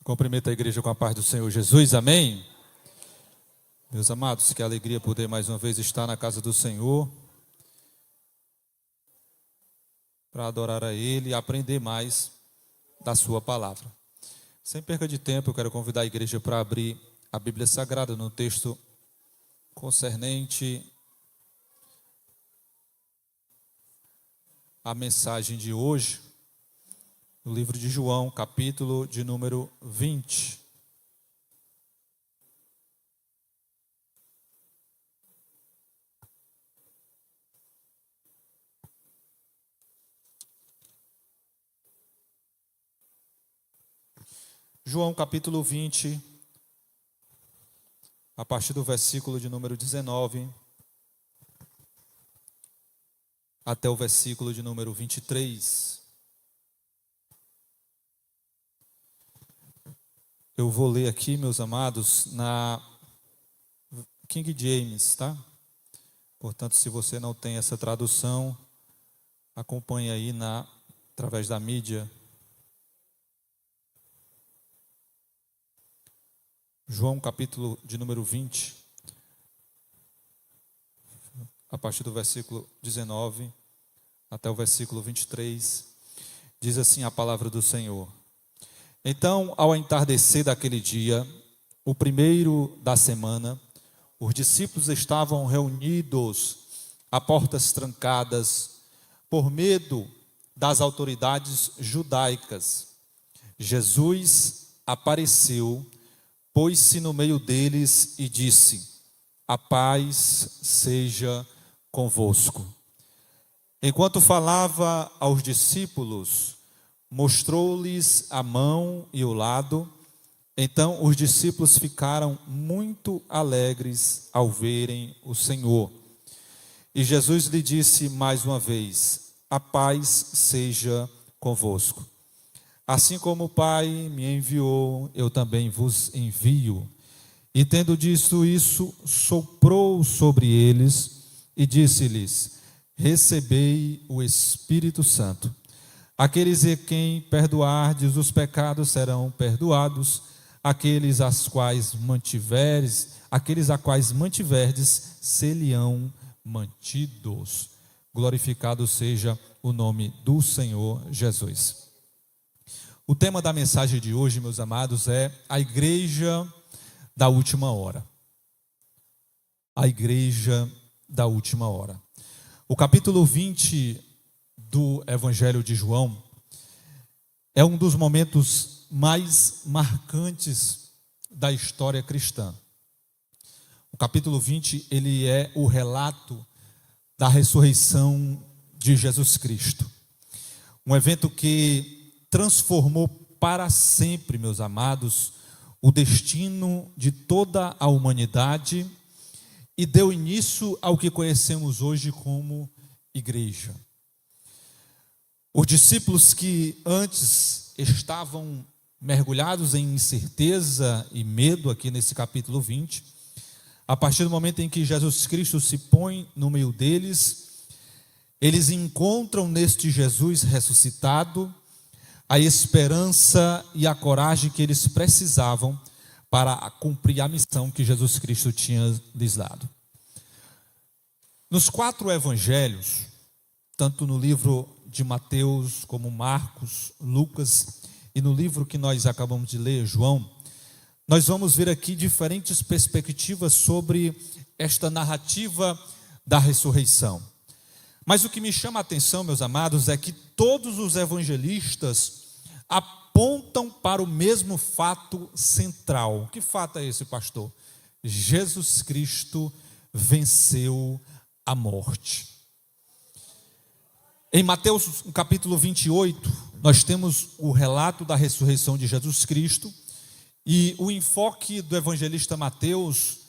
Cumprimento a igreja com a paz do Senhor Jesus, amém? Meus amados, que alegria poder mais uma vez estar na casa do Senhor, para adorar a Ele e aprender mais da sua palavra. Sem perca de tempo, eu quero convidar a igreja para abrir a Bíblia Sagrada no texto concernente à mensagem de hoje, no livro de João, capítulo de número 20. João, capítulo 20, a partir do versículo de número 19, até o versículo de número 23. Eu vou ler aqui, meus amados, na King James, tá? Portanto, se você não tem essa tradução, acompanhe aí através da mídia. João, capítulo de número 20, a partir do versículo 19 até o versículo 23, diz assim a palavra do Senhor. Então, ao entardecer daquele dia, o primeiro da semana, os discípulos estavam reunidos a portas trancadas, por medo das autoridades judaicas. Jesus apareceu, pôs-se no meio deles e disse: a paz seja convosco. Enquanto falava aos discípulos, mostrou-lhes a mão e o lado. Então os discípulos ficaram muito alegres ao verem o Senhor. E Jesus lhe disse mais uma vez: a paz seja convosco. Assim como o Pai me enviou, eu também vos envio. E tendo dito isso, soprou sobre eles e disse-lhes: recebei o Espírito Santo. Aqueles a quem perdoardes os pecados serão perdoados, aqueles a quais mantiverdes ser-lhe-ão mantidos. Glorificado seja o nome do Senhor Jesus. O tema da mensagem de hoje, meus amados, é a igreja da última hora. A igreja da última hora. O capítulo 20 do Evangelho de João é um dos momentos mais marcantes da história cristã. O capítulo 20, ele é o relato da ressurreição de Jesus Cristo. Um evento que transformou para sempre, meus amados, o destino de toda a humanidade e deu início ao que conhecemos hoje como igreja. Os discípulos que antes estavam mergulhados em incerteza e medo, aqui nesse capítulo 20, a partir do momento em que Jesus Cristo se põe no meio deles, eles encontram neste Jesus ressuscitado a esperança e a coragem que eles precisavam para cumprir a missão que Jesus Cristo tinha lhes dado. Nos 4 evangelhos, tanto no livro de Mateus, como Marcos, Lucas, e no livro que nós acabamos de ler, João, nós vamos ver aqui diferentes perspectivas sobre esta narrativa da ressurreição. Mas o que me chama a atenção, meus amados, é que todos os evangelistas apontam para o mesmo fato central. Que fato é esse, pastor? Jesus Cristo venceu a morte. Em Mateus capítulo 28, nós temos o relato da ressurreição de Jesus Cristo, e o enfoque do evangelista Mateus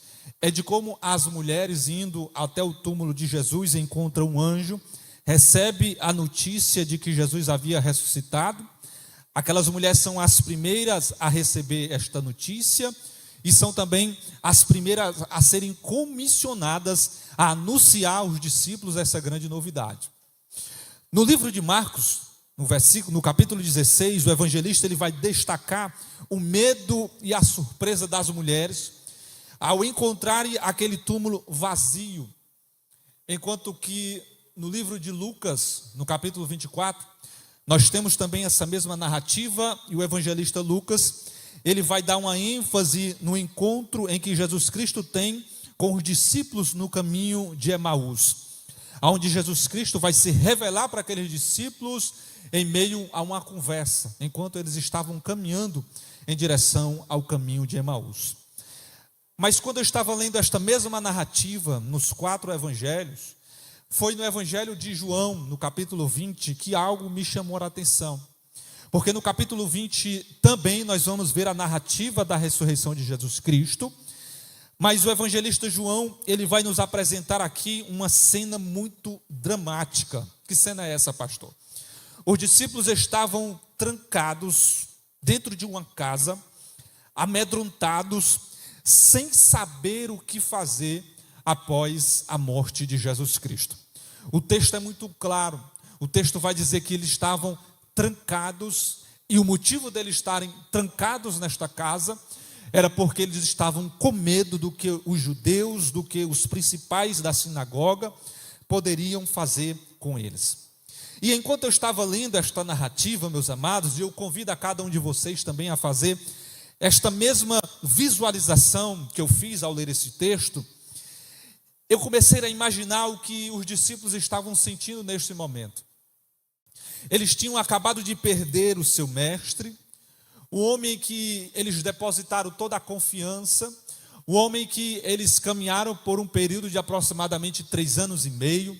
é de como as mulheres, indo até o túmulo de Jesus, encontram um anjo, recebe a notícia de que Jesus havia ressuscitado. Aquelas mulheres são as primeiras a receber esta notícia e são também as primeiras a serem comissionadas a anunciar aos discípulos essa grande novidade. No livro de Marcos, no capítulo 16, o evangelista ele vai destacar o medo e a surpresa das mulheres ao encontrarem aquele túmulo vazio. Enquanto que no livro de Lucas, no capítulo 24, nós temos também essa mesma narrativa, e o evangelista Lucas, ele vai dar uma ênfase no encontro em que Jesus Cristo tem com os discípulos no caminho de Emaús, onde Jesus Cristo vai se revelar para aqueles discípulos em meio a uma conversa, enquanto eles estavam caminhando em direção ao caminho de Emaús. Mas quando eu estava lendo esta mesma narrativa nos 4 evangelhos, foi no evangelho de João, no capítulo 20, que algo me chamou a atenção. Porque no capítulo 20 também nós vamos ver a narrativa da ressurreição de Jesus Cristo, mas o evangelista João, ele vai nos apresentar aqui uma cena muito dramática. Que cena é essa, pastor? Os discípulos estavam trancados dentro de uma casa, amedrontados, sem saber o que fazer após a morte de Jesus Cristo. O texto é muito claro. O texto vai dizer que eles estavam trancados, e o motivo deles estarem trancados nesta casa era porque eles estavam com medo do que os judeus, do que os principais da sinagoga poderiam fazer com eles. E enquanto eu estava lendo esta narrativa, meus amados, e eu convido a cada um de vocês também a fazer esta mesma visualização que eu fiz ao ler esse texto, eu comecei a imaginar o que os discípulos estavam sentindo neste momento. Eles tinham acabado de perder o seu mestre, o homem que eles depositaram toda a confiança, o homem que eles caminharam por um período de aproximadamente 3 anos e meio,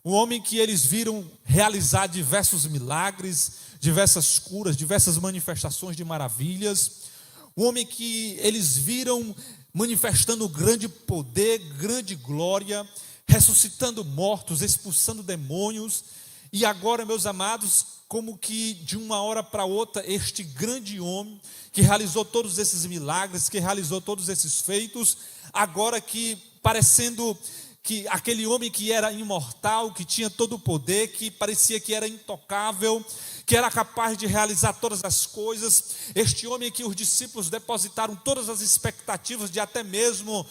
o homem que eles viram realizar diversos milagres, diversas curas, diversas manifestações de maravilhas, o homem que eles viram manifestando grande poder, grande glória, ressuscitando mortos, expulsando demônios. E agora, meus amados, como que de uma hora para outra, este grande homem que realizou todos esses milagres, que realizou todos esses feitos, agora que parecendo que aquele homem que era imortal, que tinha todo o poder, que parecia que era intocável, que era capaz de realizar todas as coisas, este homem que os discípulos depositaram todas as expectativas de até mesmo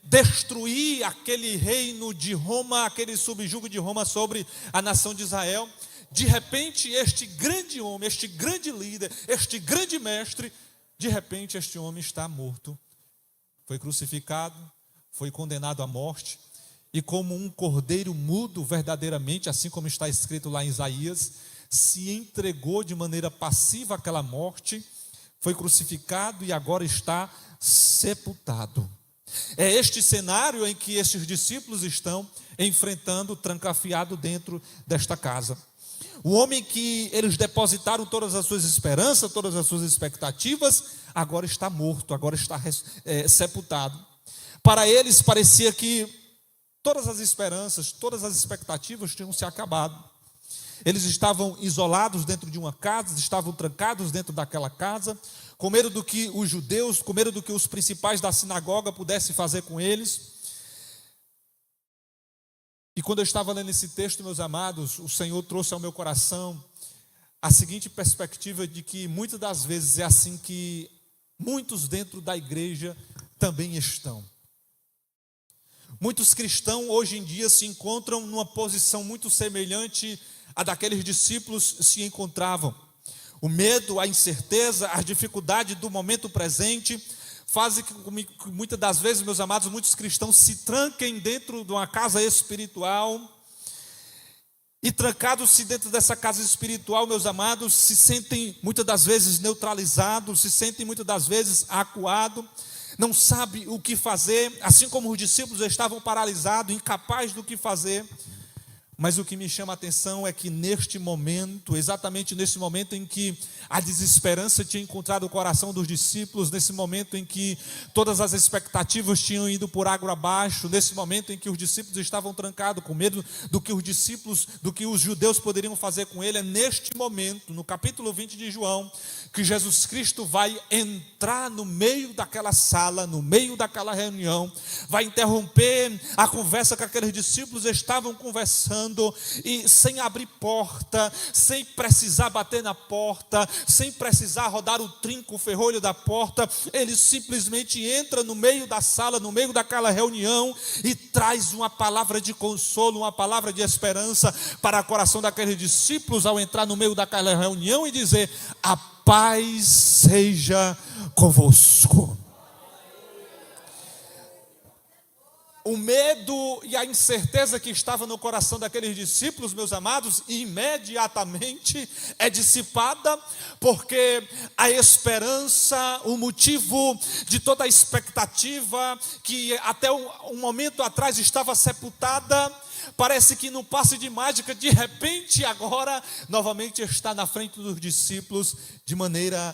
destruir aquele reino de Roma, aquele subjugo de Roma sobre a nação de Israel. De repente, este grande homem, este grande líder, este grande mestre, de repente este homem está morto, foi crucificado, foi condenado à morte, e como um cordeiro mudo verdadeiramente, assim como está escrito lá em Isaías, se entregou de maneira passiva àquela morte, foi crucificado e agora está sepultado. É este cenário em que esses discípulos estão enfrentando, trancafiado dentro desta casa. O homem que eles depositaram todas as suas esperanças, todas as suas expectativas, agora está morto, agora está sepultado. Para eles parecia que todas as esperanças, todas as expectativas tinham se acabado. Eles estavam isolados dentro de uma casa, estavam trancados dentro daquela casa, com medo do que os judeus, com medo do que os principais da sinagoga pudessem fazer com eles. E quando eu estava lendo esse texto, meus amados, o Senhor trouxe ao meu coração a seguinte perspectiva de que muitas das vezes é assim que muitos dentro da igreja também estão. Muitos cristãos hoje em dia se encontram numa posição muito semelhante à daqueles discípulos se encontravam. O medo, a incerteza, as dificuldades do momento presente fazem que muitas das vezes, meus amados, muitos cristãos se tranquem dentro de uma casa espiritual e trancados-se dentro dessa casa espiritual, meus amados, se sentem muitas das vezes neutralizados, se sentem muitas das vezes acuados, não sabe o que fazer, assim como os discípulos estavam paralisados, incapazes do que fazer. Mas o que me chama a atenção é que neste momento, exatamente nesse momento em que a desesperança tinha encontrado o coração dos discípulos, nesse momento em que todas as expectativas tinham ido por água abaixo, nesse momento em que os discípulos estavam trancados com medo do que os judeus poderiam fazer com ele, é neste momento, no capítulo 20 de João, que Jesus Cristo vai entrar no meio daquela sala, no meio daquela reunião, vai interromper a conversa que aqueles discípulos estavam conversando, entrando e sem abrir porta, sem precisar bater na porta, sem precisar rodar o trinco, o ferrolho da porta. Ele simplesmente entra no meio da sala, no meio daquela reunião e traz uma palavra de consolo, uma palavra de esperança para o coração daqueles discípulos ao entrar no meio daquela reunião e dizer: a paz seja convosco. O medo e a incerteza que estava no coração daqueles discípulos, meus amados, imediatamente é dissipada, porque a esperança, o motivo de toda a expectativa que até um momento atrás estava sepultada, parece que num passe de mágica, de repente agora novamente está na frente dos discípulos de maneira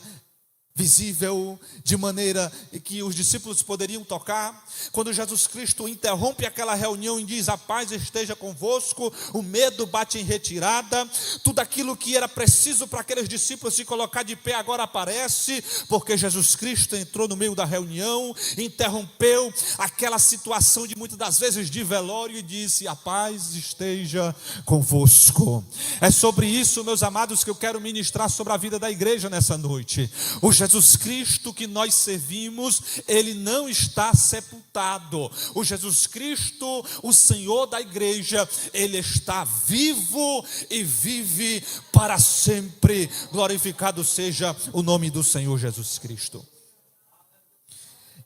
visível, de maneira que os discípulos poderiam tocar. Quando Jesus Cristo interrompe aquela reunião e diz: a paz esteja convosco, o medo bate em retirada, tudo aquilo que era preciso para aqueles discípulos se colocar de pé agora aparece, porque Jesus Cristo entrou no meio da reunião, interrompeu aquela situação de muitas das vezes de velório e disse: a paz esteja convosco. É sobre isso, meus amados, que eu quero ministrar sobre a vida da igreja nessa noite. O Jesus Cristo que nós servimos, Ele não está sepultado. O Jesus Cristo, o Senhor da igreja, Ele está vivo e vive para sempre. Glorificado seja o nome do Senhor Jesus Cristo.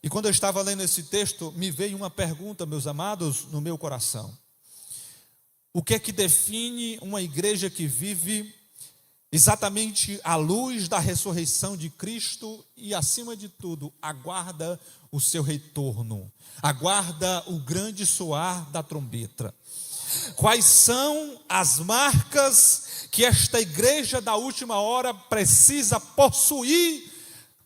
E quando eu estava lendo esse texto, me veio uma pergunta, meus amados, no meu coração. O que é que define uma igreja que vive exatamente à luz da ressurreição de Cristo e, acima de tudo, aguarda o seu retorno, aguarda o grande soar da trombeta? Quais são as marcas que esta igreja da última hora precisa possuir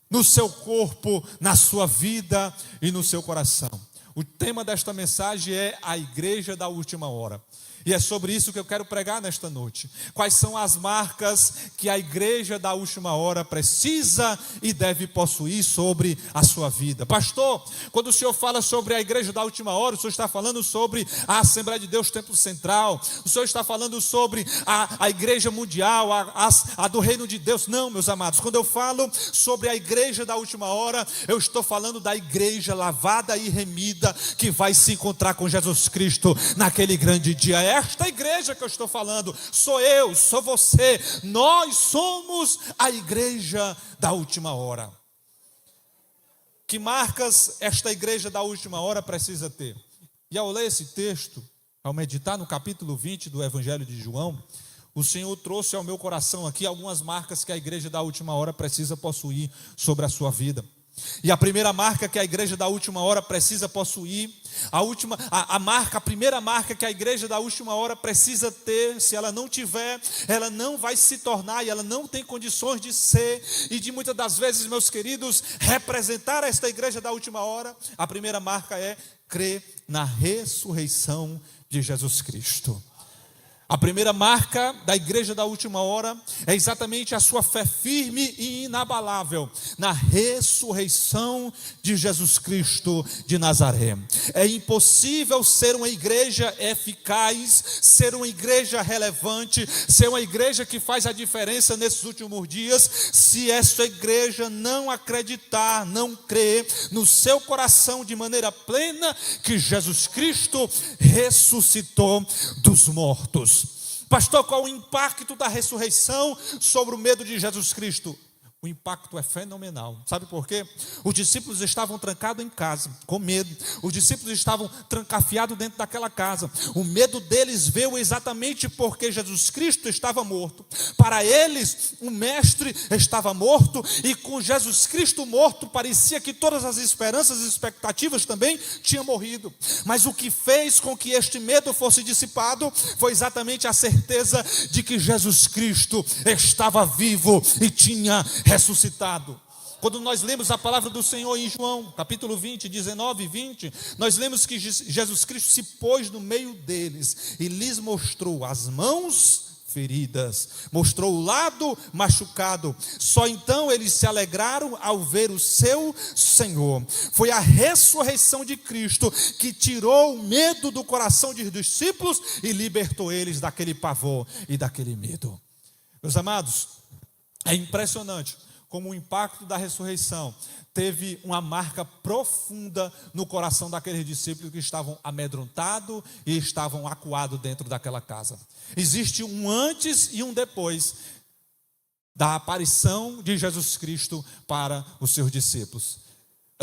no seu corpo, na sua vida e no seu coração? O tema desta mensagem é a igreja da última hora. E é sobre isso que eu quero pregar nesta noite. Quais são as marcas que a igreja da última hora precisa e deve possuir sobre a sua vida? Pastor, quando o senhor fala sobre a igreja da última hora, o senhor está falando sobre a Assembleia de Deus Templo Central, o senhor está falando sobre a igreja mundial, a do reino de Deus? Não, meus amados, quando eu falo sobre a igreja da última hora, eu estou falando da igreja lavada e remida, que vai se encontrar com Jesus Cristo naquele grande dia. É esta igreja que eu estou falando, sou eu, sou você, nós somos a igreja da última hora. Que marcas esta igreja da última hora precisa ter? E ao ler esse texto, ao meditar no capítulo 20 do Evangelho de João, o Senhor trouxe ao meu coração aqui algumas marcas que a igreja da última hora precisa possuir sobre a sua vida. E a primeira marca que a igreja da última hora precisa possuir, a primeira marca que a igreja da última hora precisa ter, se ela não tiver, ela não vai se tornar, e ela não tem condições de ser, e de muitas das vezes, meus queridos, representar esta igreja da última hora. A primeira marca é crer na ressurreição de Jesus Cristo. A primeira marca da igreja da última hora é exatamente a sua fé firme e inabalável na ressurreição de Jesus Cristo de Nazaré. É impossível ser uma igreja eficaz, ser uma igreja relevante, ser uma igreja que faz a diferença nesses últimos dias, se essa igreja não acreditar, não crer no seu coração de maneira plena que Jesus Cristo ressuscitou dos mortos. Pastor, qual o impacto da ressurreição sobre o medo de Jesus Cristo? O impacto é fenomenal. Sabe por quê? Os discípulos estavam trancados em casa, com medo. Os discípulos estavam trancafiados dentro daquela casa. O medo deles veio exatamente porque Jesus Cristo estava morto. Para eles, o mestre estava morto, e com Jesus Cristo morto, parecia que todas as esperanças e expectativas também tinham morrido. Mas o que fez com que este medo fosse dissipado foi exatamente a certeza de que Jesus Cristo estava vivo e tinha ressuscitado. Quando nós lemos a palavra do Senhor em João, capítulo 20, 19 e 20, nós lemos que Jesus Cristo se pôs no meio deles e lhes mostrou as mãos feridas, mostrou o lado machucado. Só então eles se alegraram ao ver o seu Senhor. Foi a ressurreição de Cristo que tirou o medo do coração dos discípulos e libertou eles daquele pavor e daquele medo. Meus amados, é impressionante como o impacto da ressurreição teve uma marca profunda no coração daqueles discípulos que estavam amedrontados e estavam acuados dentro daquela casa. Existe um antes e um depois da aparição de Jesus Cristo para os seus discípulos.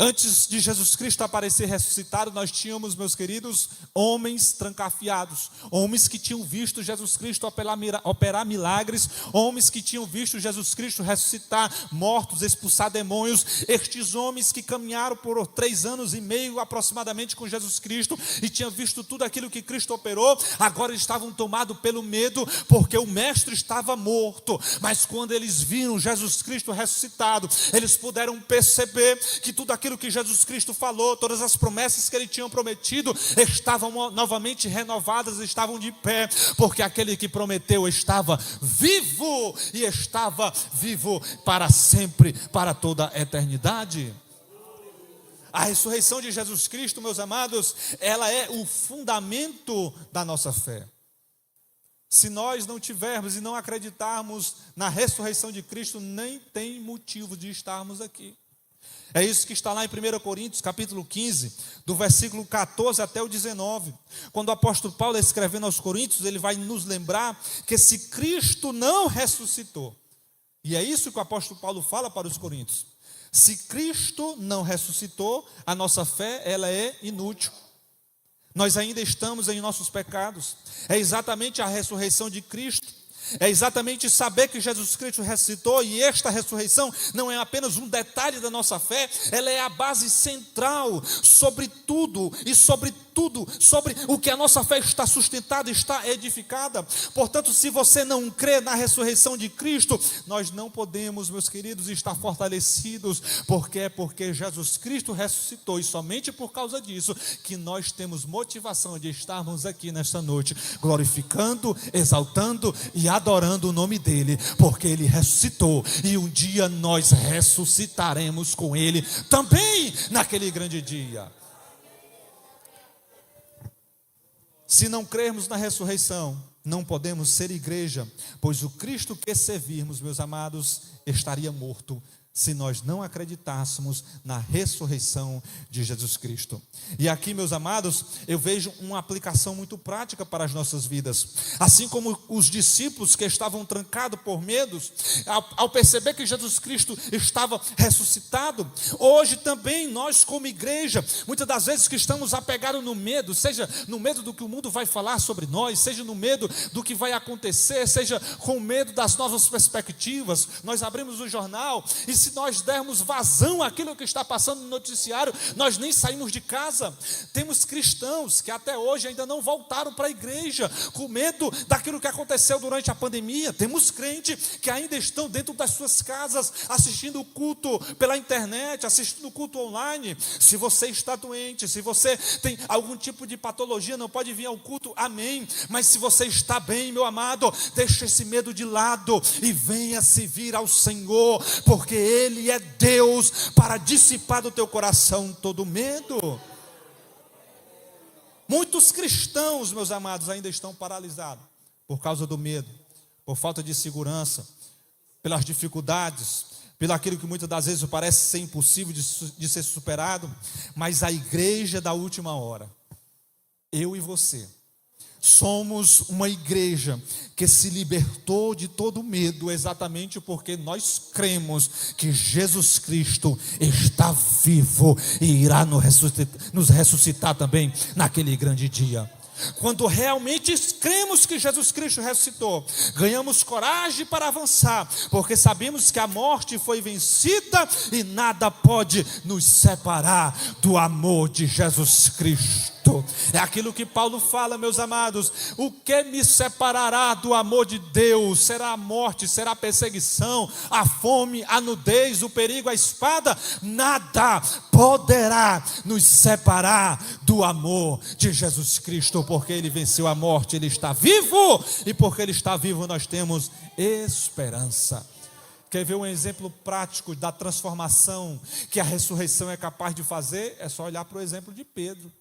Antes de Jesus Cristo aparecer ressuscitado, nós tínhamos, meus queridos, homens trancafiados, homens que tinham visto Jesus Cristo operar milagres, homens que tinham visto Jesus Cristo ressuscitar mortos, expulsar demônios. Estes homens que caminharam por 3 anos e meio aproximadamente com Jesus Cristo e tinham visto tudo aquilo que Cristo operou, agora estavam tomados pelo medo, porque o mestre estava morto. Mas quando eles viram Jesus Cristo ressuscitado, eles puderam perceber que tudo aquilo que Jesus Cristo falou, todas as promessas que ele tinha prometido, estavam novamente renovadas, estavam de pé, porque aquele que prometeu estava vivo, e estava vivo para sempre, para toda a eternidade. A ressurreição de Jesus Cristo, meus amados, ela é o fundamento da nossa fé. Se nós não tivermos e não acreditarmos na ressurreição de Cristo, nem tem motivo de estarmos aqui. É isso que está lá em 1 Coríntios, capítulo 15, do versículo 14 até o 19. Quando o apóstolo Paulo, escrevendo aos Coríntios, ele vai nos lembrar que se Cristo não ressuscitou, e é isso que o apóstolo Paulo fala para os Coríntios: se Cristo não ressuscitou, a nossa fé ela é inútil. Nós ainda estamos em nossos pecados. É exatamente a ressurreição de Cristo, é exatamente saber que Jesus Cristo ressuscitou, e esta ressurreição não é apenas um detalhe da nossa fé, ela é a base central sobre tudo e sobre o que a nossa fé está sustentada, está edificada. Portanto, se você não crê na ressurreição de Cristo, nós não podemos, meus queridos, estar fortalecidos, porque Jesus Cristo ressuscitou, e somente por causa disso que nós temos motivação de estarmos aqui nesta noite, glorificando, exaltando e adorando o nome dele, porque ele ressuscitou, e um dia nós ressuscitaremos com ele também naquele grande dia. Se não crermos na ressurreição, não podemos ser igreja, pois o Cristo que servirmos, meus amados, estaria morto se nós não acreditássemos na ressurreição de Jesus Cristo. E aqui, meus amados, eu vejo uma aplicação muito prática para as nossas vidas. Assim como os discípulos que estavam trancados por medos, ao perceber que Jesus Cristo estava ressuscitado, hoje também nós como igreja, muitas das vezes que estamos apegados no medo, seja no medo do que o mundo vai falar sobre nós, seja no medo do que vai acontecer, seja com medo das novas perspectivas, nós abrimos o jornal e se nós dermos vazão àquilo que está passando no noticiário, nós nem saímos de casa. Temos cristãos que até hoje ainda não voltaram para a igreja, com medo daquilo que aconteceu durante a pandemia. Temos crentes que ainda estão dentro das suas casas, assistindo o culto pela internet, assistindo o culto online. Se você está doente, se você tem algum tipo de patologia, não pode vir ao culto, amém. Mas se você está bem, meu amado, deixa esse medo de lado e venha se vir ao Senhor, porque Ele é Deus para dissipar do teu coração todo medo. Muitos cristãos, meus amados, ainda estão paralisados por causa do medo, por falta de segurança, pelas dificuldades, pelo aquilo que muitas das vezes parece ser impossível de ser superado. Mas a igreja da última hora, eu e você, somos uma igreja que se libertou de todo medo, exatamente porque nós cremos que Jesus Cristo está vivo e irá nos ressuscitar também naquele grande dia. Quando realmente cremos que Jesus Cristo ressuscitou, ganhamos coragem para avançar, porque sabemos que a morte foi vencida e nada pode nos separar do amor de Jesus Cristo. É aquilo que Paulo fala, meus amados: o que me separará do amor de Deus? Será a morte, será a perseguição, a fome, a nudez, o perigo, a espada? Nada poderá nos separar do amor de Jesus Cristo, porque Ele venceu a morte, Ele está vivo, e porque Ele está vivo nós temos esperança. Quer ver um exemplo prático da transformação que a ressurreição é capaz de fazer? É só olhar para o exemplo de Pedro.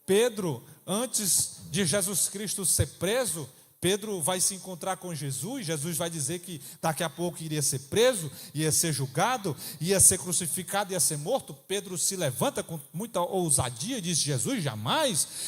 Pedro, antes de Jesus Cristo ser preso, Pedro vai se encontrar com Jesus. Jesus vai dizer que daqui a pouco iria ser preso, ia ser julgado, ia ser crucificado, ia ser morto. Pedro se levanta com muita ousadia e diz: Jesus,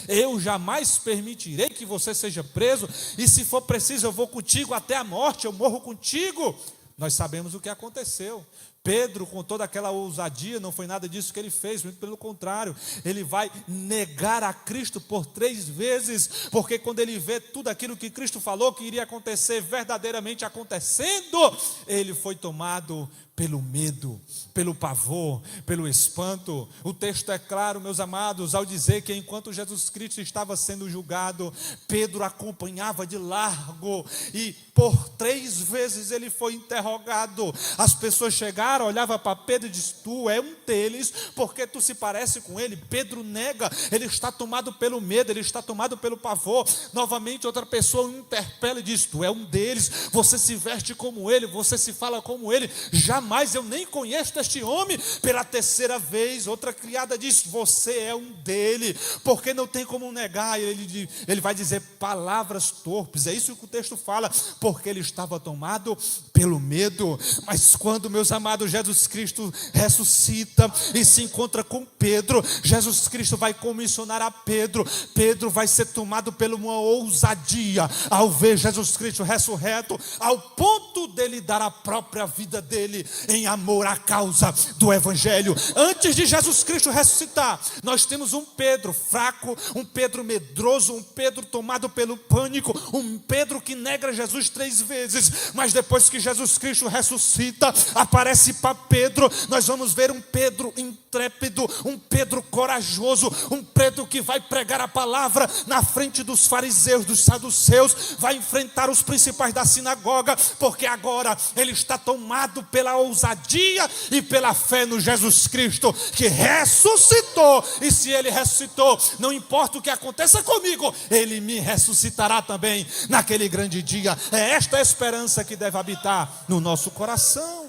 eu jamais permitirei que você seja preso, e se for preciso eu vou contigo até a morte, eu morro contigo. Nós sabemos o que aconteceu. Pedro, com toda aquela ousadia, não foi nada disso que ele fez, muito pelo contrário, ele vai negar a Cristo por 3 vezes, porque quando ele vê tudo aquilo que Cristo falou que iria acontecer verdadeiramente acontecendo, ele foi tomado pelo medo, pelo pavor, pelo espanto. O texto é claro, meus amados, ao dizer que enquanto Jesus Cristo estava sendo julgado, Pedro acompanhava de largo, e por 3 vezes ele foi interrogado. As pessoas chegaram, olhavam para Pedro e diziam: tu é um deles, porque tu se parece com ele. Pedro nega, ele está tomado pelo medo, ele está tomado pelo pavor. Novamente outra pessoa o interpela e diz: tu é um deles, você se veste como ele, você se fala como ele. Jamais, eu nem conheço este homem. Pela 3ª vez, outra criada diz: você é um dele, porque não tem como negar. Ele vai dizer palavras torpes. É isso que o texto fala, porque ele estava tomado pelo medo. Mas quando, meus amados, Jesus Cristo ressuscita e se encontra com Pedro, Jesus Cristo vai comissionar a Pedro. Pedro vai ser tomado por uma ousadia ao ver Jesus Cristo ressurreto, ao ponto dele dar a própria vida dele em amor à causa do Evangelho. Antes de Jesus Cristo ressuscitar, nós temos um Pedro fraco, um Pedro medroso, um Pedro tomado pelo pânico, um Pedro que nega Jesus 3 vezes. Mas depois que Jesus Cristo ressuscita, aparece para Pedro, nós vamos ver um Pedro intrépido, um Pedro corajoso, um Pedro que vai pregar a palavra na frente dos fariseus, dos saduceus, vai enfrentar os principais da sinagoga, porque agora ele está tomado pela ousadia e pela fé no Jesus Cristo, que ressuscitou. E se ele ressuscitou, não importa o que aconteça comigo, ele me ressuscitará também naquele grande dia. É esta a esperança que deve habitar no nosso coração.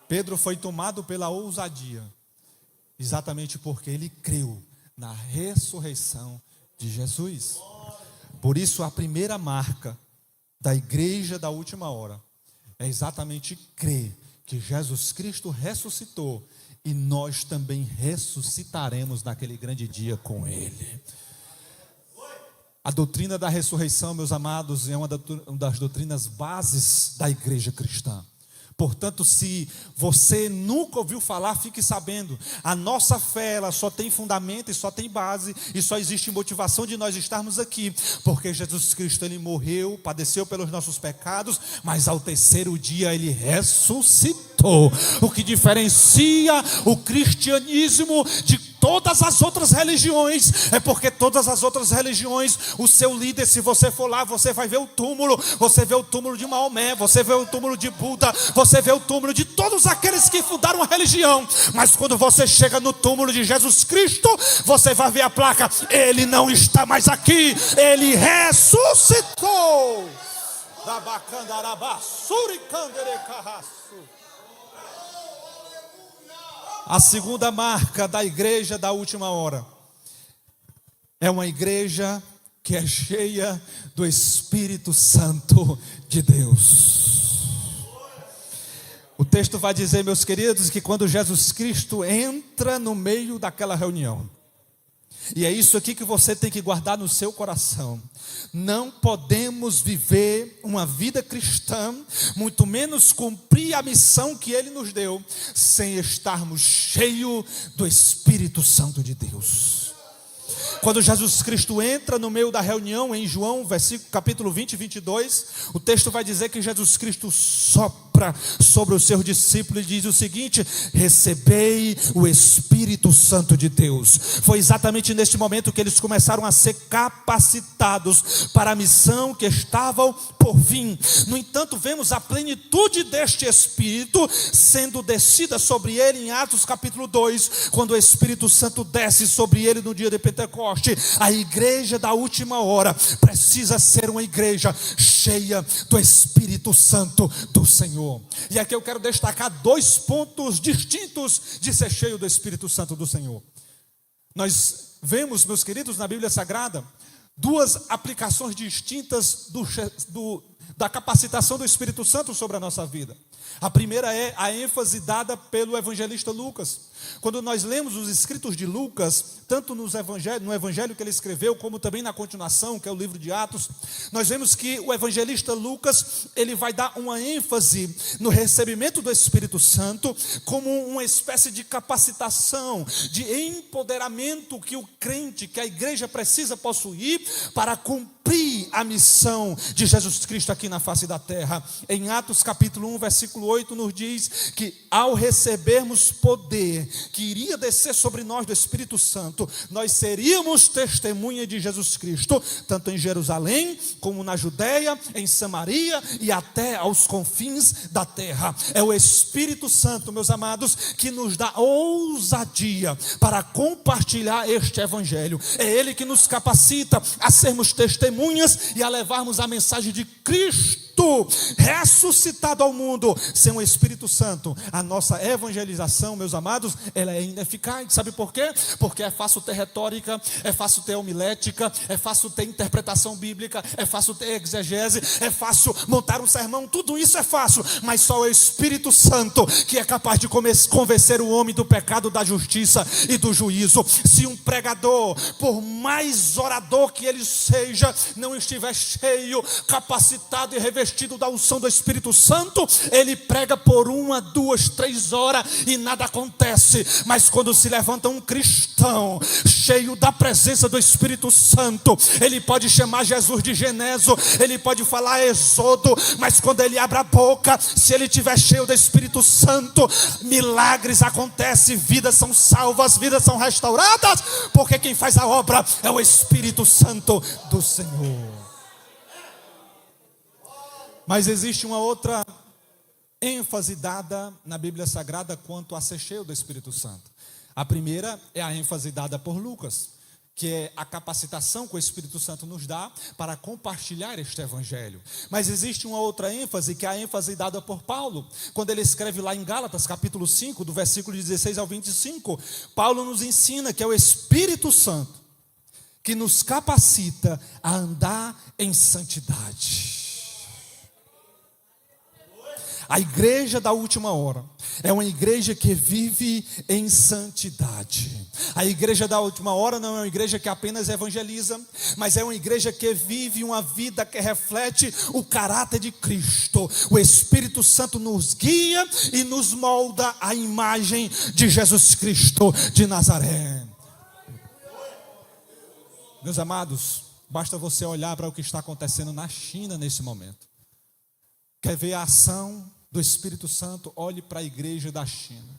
Pedro foi tomado pela ousadia, exatamente porque ele creu na ressurreição de Jesus. Por isso, a primeira marca da igreja da última hora é exatamente crer que Jesus Cristo ressuscitou, e nós também ressuscitaremos naquele grande dia com Ele. A doutrina da ressurreição, meus amados, é uma das doutrinas bases da igreja cristã. Portanto, se você nunca ouviu falar, fique sabendo, a nossa fé, ela só tem fundamento e só tem base, e só existe motivação de nós estarmos aqui, porque Jesus Cristo, Ele morreu, padeceu pelos nossos pecados, mas ao 3º dia Ele ressuscitou. O que diferencia o cristianismo de todas as outras religiões é porque todas as outras religiões, o seu líder, se você for lá, você vai ver o túmulo, você vê o túmulo de Maomé, você vê o túmulo de Buda, você vê o túmulo de todos aqueles que fundaram a religião. Mas quando você chega no túmulo de Jesus Cristo, você vai ver a placa: Ele não está mais aqui, Ele ressuscitou. A segunda marca da igreja da última hora é uma igreja que é cheia do Espírito Santo de Deus. O texto vai dizer, meus queridos, que quando Jesus Cristo entra no meio daquela reunião, e é isso aqui que você tem que guardar no seu coração: não podemos viver uma vida cristã, muito menos cumprir a missão que Ele nos deu, sem estarmos cheios do Espírito Santo de Deus. Quando Jesus Cristo entra no meio da reunião, em João, capítulo 20 e 22, o texto vai dizer que Jesus Cristo sopra sopra sobre os seus discípulos e diz o seguinte: recebei o Espírito Santo de Deus. Foi exatamente neste momento que eles começaram a ser capacitados para a missão que estavam por vir. No entanto, vemos a plenitude deste Espírito sendo descida sobre ele em Atos capítulo 2, quando o Espírito Santo desce sobre ele no dia de Pentecoste. A igreja da última hora precisa ser uma igreja cheia do Espírito Santo do Senhor. E aqui eu quero destacar 2 pontos distintos de ser cheio do Espírito Santo do Senhor. Nós vemos, meus queridos, na Bíblia Sagrada, 2 aplicações distintas da capacitação do Espírito Santo sobre a nossa vida. A primeira é a ênfase dada pelo evangelista Lucas. Quando nós lemos os escritos de Lucas, tanto no evangelho que ele escreveu, como também na continuação, que é o livro de Atos, nós vemos que o evangelista Lucas, ele vai dar uma ênfase no recebimento do Espírito Santo, como uma espécie de capacitação, de empoderamento que o crente, que a igreja precisa possuir para cumprir a missão de Jesus Cristo aqui na face da terra. Em Atos capítulo 1, versículo 8, nos diz que ao recebermos poder que iria descer sobre nós do Espírito Santo, nós seríamos testemunha de Jesus Cristo, tanto em Jerusalém, como na Judeia, em Samaria e até aos confins da terra. É o Espírito Santo, meus amados, que nos dá ousadia para compartilhar este evangelho. É Ele que nos capacita a sermos testemunhas e a levarmos a mensagem de Cristo ressuscitado ao mundo. Sem o Espírito Santo, a nossa evangelização, meus amados, ela é ineficaz. Sabe por quê? Porque é fácil ter retórica, é fácil ter homilética, é fácil ter interpretação bíblica, é fácil ter exegese, é fácil montar um sermão, tudo isso é fácil, mas só o Espírito Santo que é capaz de convencer o homem do pecado, da justiça e do juízo. Se um pregador, por mais orador que ele seja, não estiver cheio, capacitado e revestido da unção do Espírito Santo, ele prega por 1, 2, 3 horas e nada acontece. Mas quando se levanta um cristão cheio da presença do Espírito Santo, ele pode chamar Jesus de Geneso, ele pode falar Êxodo, mas quando ele abre a boca, se ele estiver cheio do Espírito Santo, milagres acontecem, vidas são salvas, vidas são restauradas, porque quem faz a obra é o Espírito Santo do Senhor. Mas existe uma outra ênfase dada na Bíblia Sagrada quanto a ser cheio do Espírito Santo. A primeira é a ênfase dada por Lucas, que é a capacitação que o Espírito Santo nos dá para compartilhar este evangelho. Mas existe uma outra ênfase, que é a ênfase dada por Paulo, quando ele escreve lá em Gálatas, capítulo 5, do versículo 16 ao 25. Paulo nos ensina que é o Espírito Santo que nos capacita a andar em santidade. A igreja da última hora é uma igreja que vive em santidade. A igreja da última hora não é uma igreja que apenas evangeliza, mas é uma igreja que vive uma vida que reflete o caráter de Cristo. O Espírito Santo nos guia e nos molda à imagem de Jesus Cristo de Nazaré. Meus amados, basta você olhar para o que está acontecendo na China nesse momento. Quer ver a ação do Espírito Santo? Olhe para a igreja da China.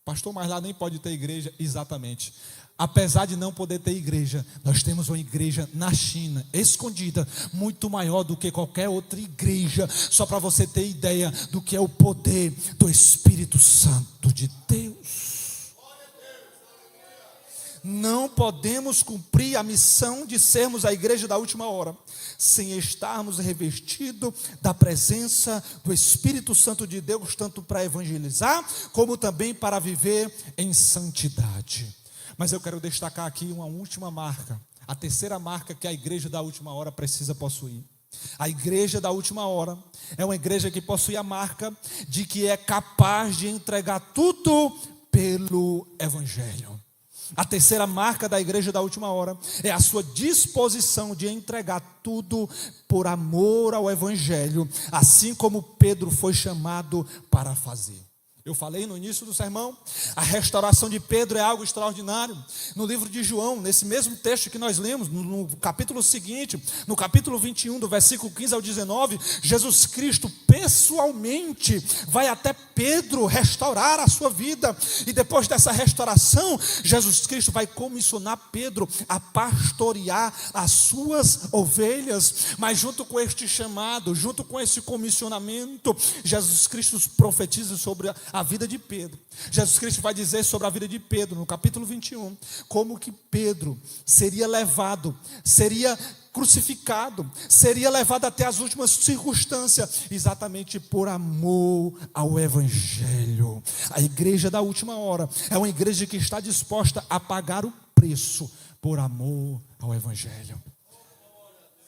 Pastor, mas lá nem pode ter igreja. Exatamente. Apesar de não poder ter igreja, nós temos uma igreja na China, escondida, muito maior do que qualquer outra igreja. Só para você ter ideia do que é o poder do Espírito Santo de Deus. Não podemos cumprir a missão de sermos a igreja da última hora sem estarmos revestidos da presença do Espírito Santo de Deus, tanto para evangelizar, como também para viver em santidade. Mas eu quero destacar aqui uma última marca, a terceira marca que a igreja da última hora precisa possuir. A igreja da última hora é uma igreja que possui a marca de que é capaz de entregar tudo pelo evangelho. A terceira marca da igreja da última hora é a sua disposição de entregar tudo por amor ao evangelho, assim como Pedro foi chamado para fazer. Eu falei no início do sermão, a restauração de Pedro é algo extraordinário. No livro de João, nesse mesmo texto que nós lemos, no capítulo seguinte, no capítulo 21, do versículo 15 ao 19, Jesus Cristo, pessoalmente vai até Pedro restaurar a sua vida. E depois dessa restauração, Jesus Cristo vai comissionar Pedro a pastorear as suas ovelhas. Mas junto com este chamado, junto com esse comissionamento, Jesus Cristo profetiza sobre a vida de Pedro. Jesus Cristo vai dizer sobre a vida de Pedro, no capítulo 21, como que Pedro seria levado, seria crucificado, seria levado até as últimas circunstâncias, exatamente por amor ao Evangelho. A igreja da última hora é uma igreja que está disposta a pagar o preço por amor ao Evangelho.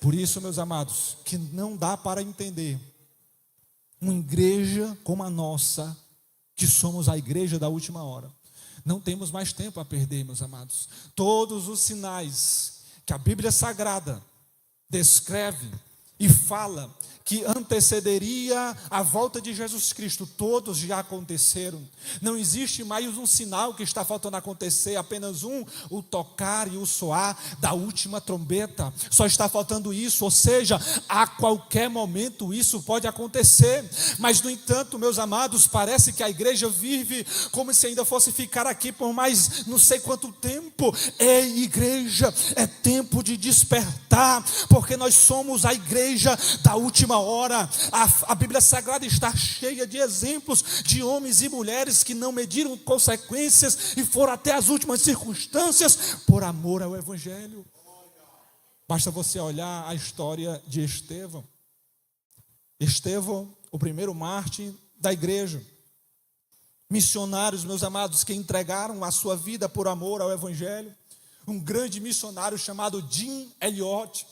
Por isso, meus amados, que não dá para entender uma igreja como a nossa, que somos a igreja da última hora. Não temos mais tempo a perder, meus amados. Todos os sinais que a Bíblia Sagrada descreve e fala que antecederia a volta de Jesus Cristo, todos já aconteceram. Não existe mais um sinal que está faltando acontecer, apenas um, o tocar e o soar da última trombeta. Só está faltando isso, ou seja, a qualquer momento isso pode acontecer. Mas no entanto, meus amados, parece que a igreja vive como se ainda fosse ficar aqui por mais não sei quanto tempo. Ei, igreja, é tempo de despertar, porque nós somos a igreja da última hora. A Bíblia Sagrada está cheia de exemplos de homens e mulheres que não mediram consequências e foram até as últimas circunstâncias por amor ao Evangelho. Basta você olhar a história de Estevão. Estevão, o primeiro mártir da igreja. Missionários, meus amados, que entregaram a sua vida por amor ao Evangelho. Um grande missionário chamado Jim Elliot.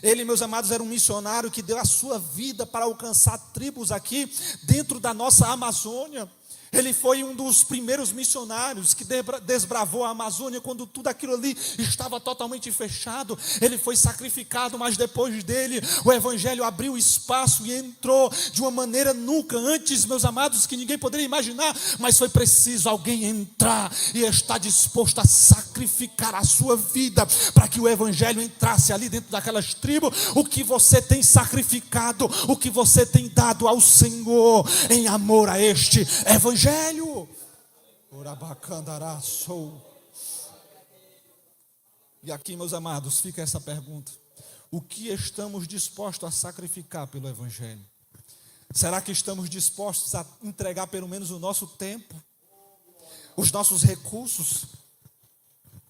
Ele, meus amados, era um missionário que deu a sua vida para alcançar tribos aqui dentro da nossa Amazônia. Ele foi um dos primeiros missionários que desbravou a Amazônia quando tudo aquilo ali estava totalmente fechado. Ele foi sacrificado, mas depois dele o Evangelho abriu espaço e entrou de uma maneira nunca antes, meus amados, que ninguém poderia imaginar. Mas foi preciso alguém entrar e estar disposto a sacrificar a sua vida para que o Evangelho entrasse ali dentro daquelas tribos. O que você tem sacrificado, o que você tem dado ao Senhor em amor a este Evangelho? E aqui, meus amados, fica essa pergunta: o que estamos dispostos a sacrificar pelo Evangelho? Será que estamos dispostos a entregar pelo menos o nosso tempo, os nossos recursos?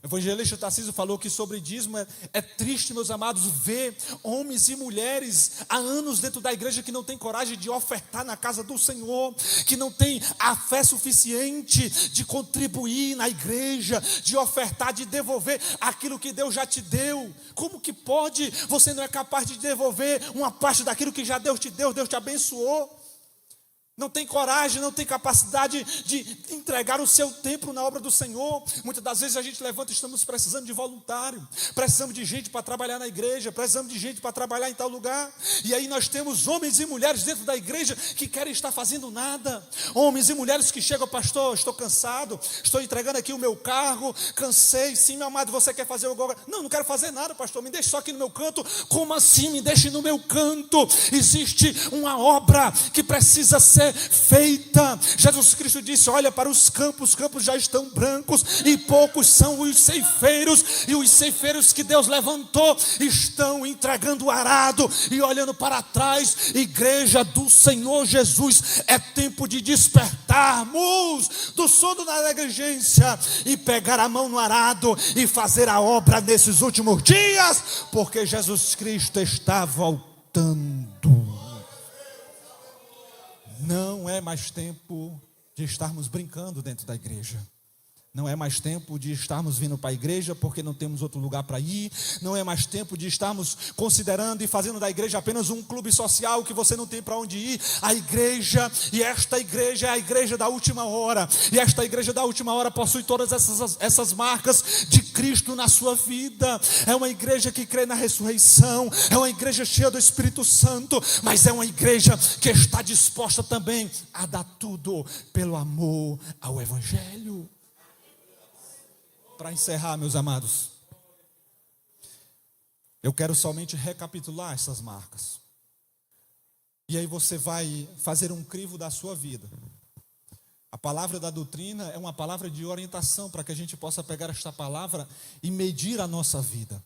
O evangelista Tarcísio falou que sobre dízimo é triste, meus amados, ver homens e mulheres há anos dentro da igreja que não tem coragem de ofertar na casa do Senhor, que não tem a fé suficiente de contribuir na igreja, de ofertar, de devolver aquilo que Deus já te deu. Como que pode? Você não é capaz de devolver uma parte daquilo que já Deus te deu, Deus te abençoou. Não tem coragem, não tem capacidade de entregar o seu tempo na obra do Senhor. Muitas das vezes a gente levanta e estamos precisando de voluntário, precisamos de gente para trabalhar na igreja, precisamos de gente para trabalhar em tal lugar. E aí nós temos homens e mulheres dentro da igreja que querem estar fazendo nada. Homens e mulheres que chegam: pastor, estou cansado, estou entregando aqui o meu cargo, cansei. Sim, meu amado, você quer fazer o... Não quero fazer nada, pastor, me deixe só aqui no meu canto. Como assim, me deixe no meu canto? Existe uma obra que precisa ser feita. Jesus Cristo disse: olha para os campos já estão brancos e poucos são os ceifeiros, e os ceifeiros que Deus levantou estão entregando o arado e olhando para trás. Igreja do Senhor Jesus, é tempo de despertarmos do sono da negligência e pegar a mão no arado e fazer a obra nesses últimos dias, porque Jesus Cristo está voltando. Não é mais tempo de estarmos brincando dentro da igreja. Não é mais tempo de estarmos vindo para a igreja porque não temos outro lugar para ir. Não é mais tempo de estarmos considerando e fazendo da igreja apenas um clube social que você não tem para onde ir. A igreja, e esta igreja é a igreja da última hora. E esta igreja da última hora possui todas essas marcas de Cristo na sua vida. É uma igreja que crê na ressurreição. É uma igreja cheia do Espírito Santo. Mas é uma igreja que está disposta também a dar tudo pelo amor ao Evangelho. Para encerrar, meus amados, eu quero somente recapitular essas marcas. E aí você vai fazer um crivo da sua vida. A palavra da doutrina é uma palavra de orientação para que a gente possa pegar esta palavra e medir a nossa vida.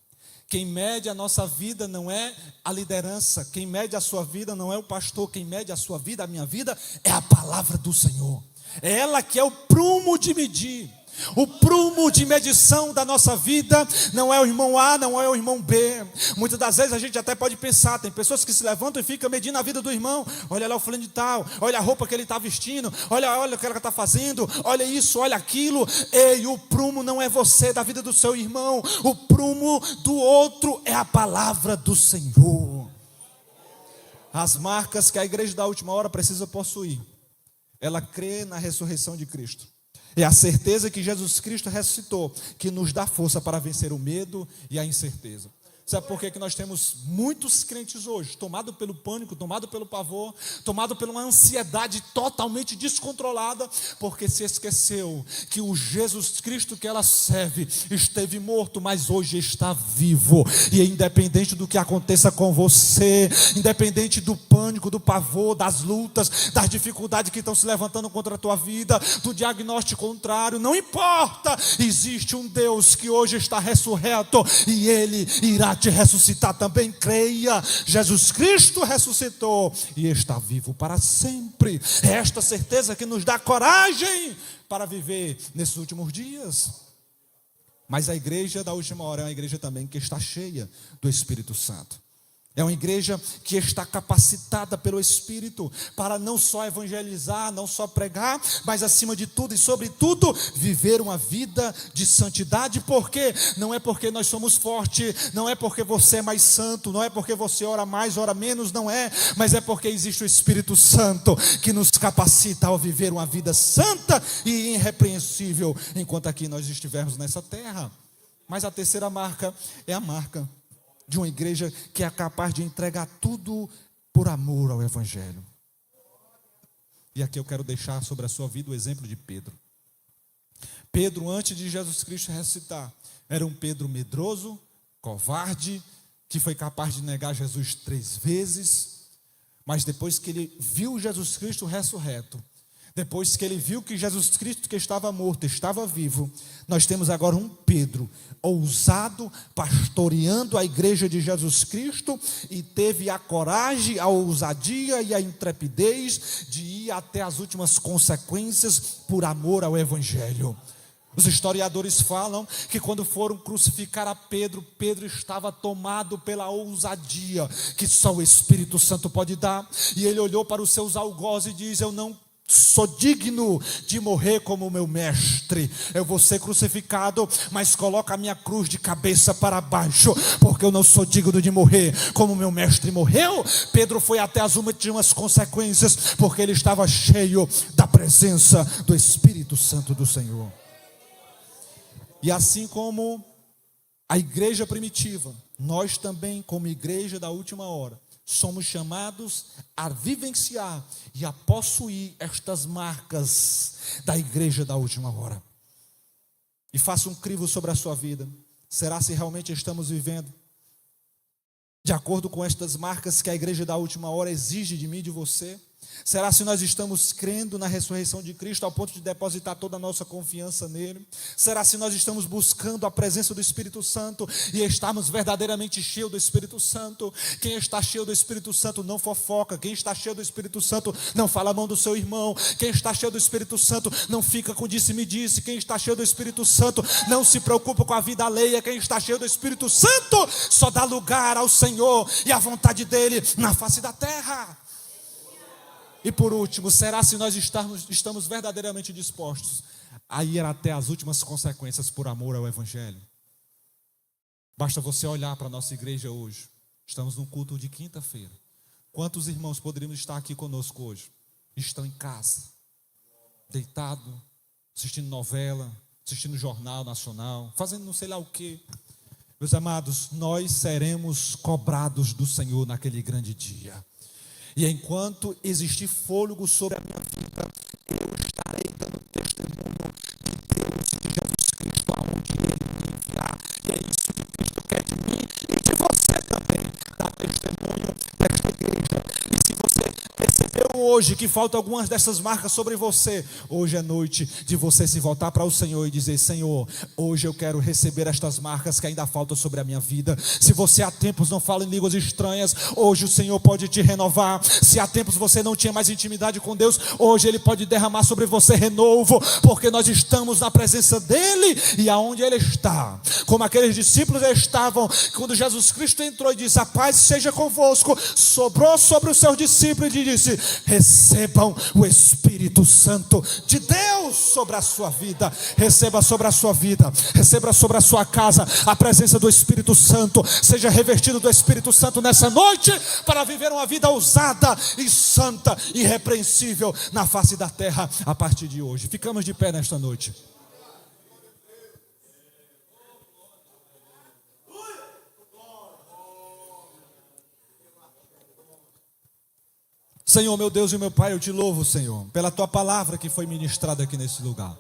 Quem mede a nossa vida não é a liderança, quem mede a sua vida não é o pastor, quem mede a sua vida, a minha vida, é a palavra do Senhor. É ela que é o prumo de medir. O prumo de medição da nossa vida não é o irmão A, não é o irmão B. Muitas das vezes a gente até pode pensar, tem pessoas que se levantam e ficam medindo a vida do irmão. Olha lá o fulano de tal, olha a roupa que ele está vestindo, olha o que ela está fazendo, olha isso, olha aquilo. Ei, o prumo não é você da vida do seu irmão, o prumo do outro é a palavra do Senhor. As marcas que a igreja da última hora precisa possuir. Ela crê na ressurreição de Cristo. É a certeza que Jesus Cristo ressuscitou, que nos dá força para vencer o medo e a incerteza. Sabe por que nós temos muitos crentes hoje, tomado pelo pânico, tomado pelo pavor, tomado por uma ansiedade totalmente descontrolada, porque se esqueceu que o Jesus Cristo que ela serve esteve morto, mas hoje está vivo. E independente do que aconteça com você, independente do pânico, do pavor, das lutas, das dificuldades que estão se levantando contra a tua vida, do diagnóstico contrário, não importa, existe um Deus que hoje está ressurreto e Ele irá te ressuscitar também. Creia, Jesus Cristo ressuscitou e está vivo para sempre. É esta certeza que nos dá coragem para viver nesses últimos dias. Mas a igreja da última hora é uma igreja também que está cheia do Espírito Santo. É uma igreja que está capacitada pelo Espírito para não só evangelizar, não só pregar, mas acima de tudo e sobretudo, viver uma vida de santidade. Porque não é porque nós somos fortes, não é porque você é mais santo, não é porque você ora mais, ora menos, não é, mas é porque existe o Espírito Santo que nos capacita a viver uma vida santa e irrepreensível enquanto aqui nós estivermos nessa terra. Mas a terceira marca é a marca de uma igreja que é capaz de entregar tudo por amor ao Evangelho. E aqui eu quero deixar sobre a sua vida o exemplo de Pedro. Pedro, antes de Jesus Cristo ressuscitar, era um Pedro medroso, covarde, que foi capaz de negar Jesus 3 vezes, mas depois que ele viu Jesus Cristo ressurreto, depois que ele viu que Jesus Cristo que estava morto, estava vivo, nós temos agora um Pedro ousado, pastoreando a igreja de Jesus Cristo, e teve a coragem, a ousadia e a intrepidez de ir até as últimas consequências por amor ao Evangelho. Os historiadores falam que quando foram crucificar a Pedro, Pedro estava tomado pela ousadia que só o Espírito Santo pode dar, e ele olhou para os seus algozes e diz: eu não sou digno de morrer como o meu mestre. Eu vou ser crucificado, mas coloca a minha cruz de cabeça para baixo, porque eu não sou digno de morrer como o meu mestre morreu. Pedro foi até as últimas consequências, porque ele estava cheio da presença do Espírito Santo do Senhor. E assim como a igreja primitiva, nós também, como igreja da última hora, somos chamados a vivenciar e a possuir estas marcas da igreja da última hora. E faça um crivo sobre a sua vida. Será se realmente estamos vivendo de acordo com estas marcas que a igreja da última hora exige de mim e de você? Será se nós estamos crendo na ressurreição de Cristo ao ponto de depositar toda a nossa confiança nele? Será se nós estamos buscando a presença do Espírito Santo e estamos verdadeiramente cheios do Espírito Santo? Quem está cheio do Espírito Santo não fofoca. Quem está cheio do Espírito Santo não fala a mão do seu irmão. Quem está cheio do Espírito Santo não fica com disse-me-disse. Quem está cheio do Espírito Santo não se preocupa com a vida alheia. Quem está cheio do Espírito Santo só dá lugar ao Senhor e à vontade dele na face da terra. E por último, será se nós estamos verdadeiramente dispostos a ir até as últimas consequências por amor ao Evangelho? Basta você olhar para a nossa igreja hoje. Estamos num culto de quinta-feira. Quantos irmãos poderiam estar aqui conosco hoje? Estão em casa, deitado, assistindo novela, assistindo jornal nacional, fazendo não sei lá o quê. Meus amados, nós seremos cobrados do Senhor naquele grande dia. E enquanto existir fôlego sobre a minha vida, eu estarei dando testemunho de Deus e de Jesus Cristo aonde Ele me enviar. E é isso que Cristo quer de mim e de você também, dar testemunho desta igreja. E se você hoje que faltam algumas dessas marcas sobre você, hoje é noite de você se voltar para o Senhor e dizer: Senhor, hoje eu quero receber estas marcas que ainda faltam sobre a minha vida. Se você há tempos não fala em línguas estranhas, hoje o Senhor pode te renovar. Se há tempos você não tinha mais intimidade com Deus, hoje Ele pode derramar sobre você renovo, porque nós estamos na presença dEle, e aonde Ele está, como aqueles discípulos estavam, quando Jesus Cristo entrou e disse: a paz seja convosco, sobrou sobre os seus discípulos e disse: recebam o Espírito Santo de Deus sobre a sua vida. Receba sobre a sua vida, receba sobre a sua casa a presença do Espírito Santo. Seja revestido do Espírito Santo nessa noite, para viver uma vida ousada e santa, irrepreensível na face da terra a partir de hoje. Ficamos de pé nesta noite. Senhor, meu Deus e meu Pai, eu te louvo, Senhor, pela tua palavra que foi ministrada aqui nesse lugar.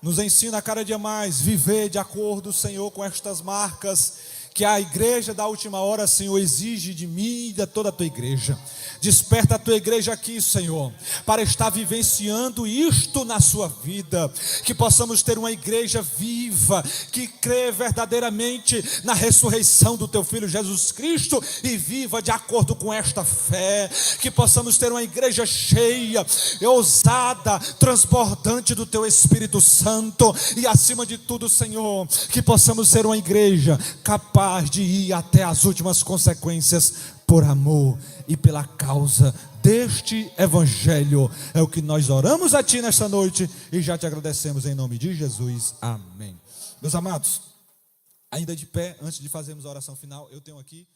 Nos ensina a cada dia mais viver de acordo, Senhor, com estas marcas que a igreja da última hora, Senhor, exige de mim e de toda a tua igreja. Desperta a tua igreja aqui, Senhor, para estar vivenciando isto na sua vida. Que possamos ter uma igreja viva, que crê verdadeiramente na ressurreição do teu Filho Jesus Cristo e viva de acordo com esta fé. Que possamos ter uma igreja cheia, ousada, transbordante do teu Espírito Santo. E acima de tudo, Senhor, que possamos ser uma igreja capaz de ir até as últimas consequências por amor e pela causa deste evangelho. É o que nós oramos a ti nesta noite e já te agradecemos em nome de Jesus. Amém. Meus amados, ainda de pé, antes de fazermos a oração final, eu tenho aqui